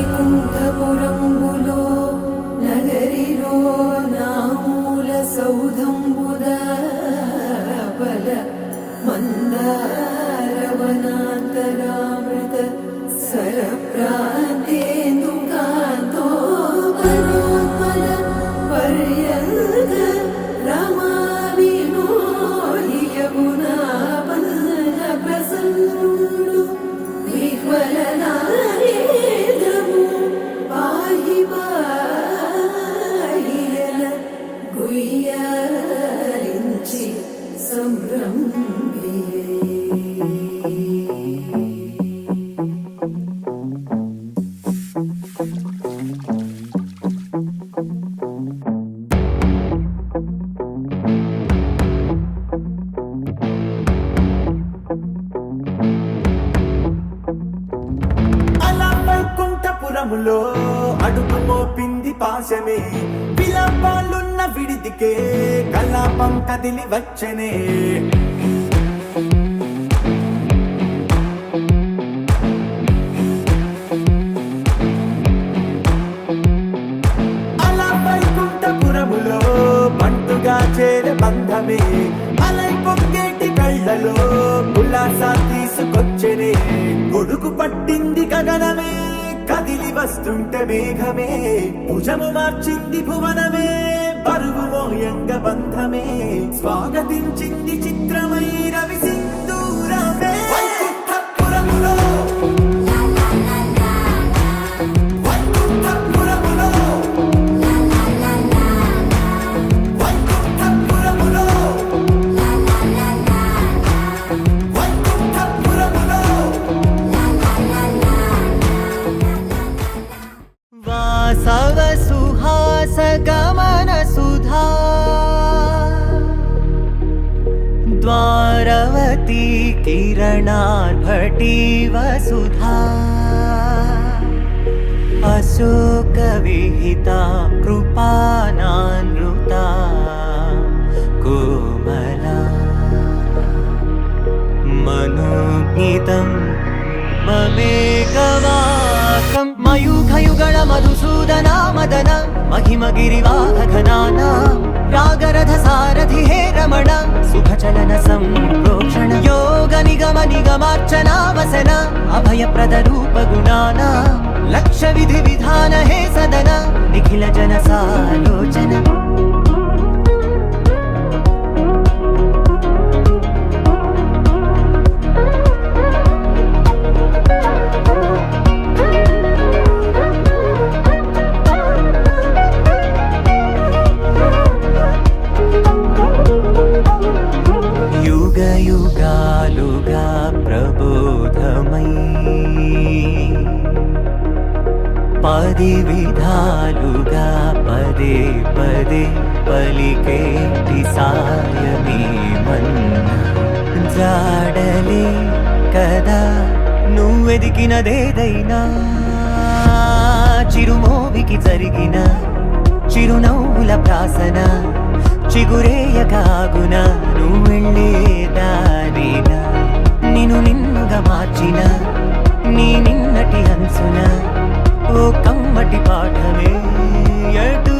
వైకుంఠపురంబులో నగరిలో నామూల సౌధంబుద బల మందారవనాంతరామృత సరప్రాంతేందుకాంతో పరోత్పల పర్యంత రమా వినోదియమునా పల్ల ప్రసన్నుడు విహ్వలనారేంద్రము పాహి పాహియన గుయ్యారించి సంభ్రమియే. వైకుంఠపురములో అడుగు మోపింది పాశమే, విలాపాలున్న విడిదికే కలాపం కదిలి వచ్చనే. అలా వైకుంఠపురములో పండుగా చేరే బంధమే, అలై పొంగేటి కళ్ళలో ఉల్లాసా తీసుకొచ్చనే. గొడుగు పట్టింది గగనమే, కదిలి వస్తుంటే మేఘమే, భుజము మార్చింది భువనమే, బరువు మోయంగ బంధమే, స్వాగతించింది చిత్రమై రవి సింధూరమే. వైకుంఠపురములో వైకుంఠపురములో వైకుంఠపురములో వైకుంఠపురములో వాసవ సుహాస గమన సుధా ద్వారవతీ కిరణార్భటి వసుధా అశోక విహితా కృపానానృతా కోమలా మనోజ్ఞితం మమేకవాకం మయూఖయుగళ మధుసూదనా మదన మహిమ గిరివాహఘనాన రాగరథ సారథి హే రమణ సుఖచలన సంప్రోక్షణ యోగ నిగమ నిగమార్చనా వసన అభయప్రద రూప గుణాన లక్ష విధి విధాన హే సదన నిఖిల జన సాలోచన. యుగ యుగాలుగా ప్రబోధమై పది విధాలుగా పదే పదే పలికేటి సాయమే మన్న జాడలే కదా నువ్వెదికినదేదైనా చిరుమోవికి జరిగిన చిరునవ్వుల ప్రాసన చిగురేయకాగున నువ్వెళ్ళే దారినా నిన్ను నిన్నుగా మార్చిన నీ నిన్నటి హంసున ఓ కమ్మటి పాఠమే ఎటు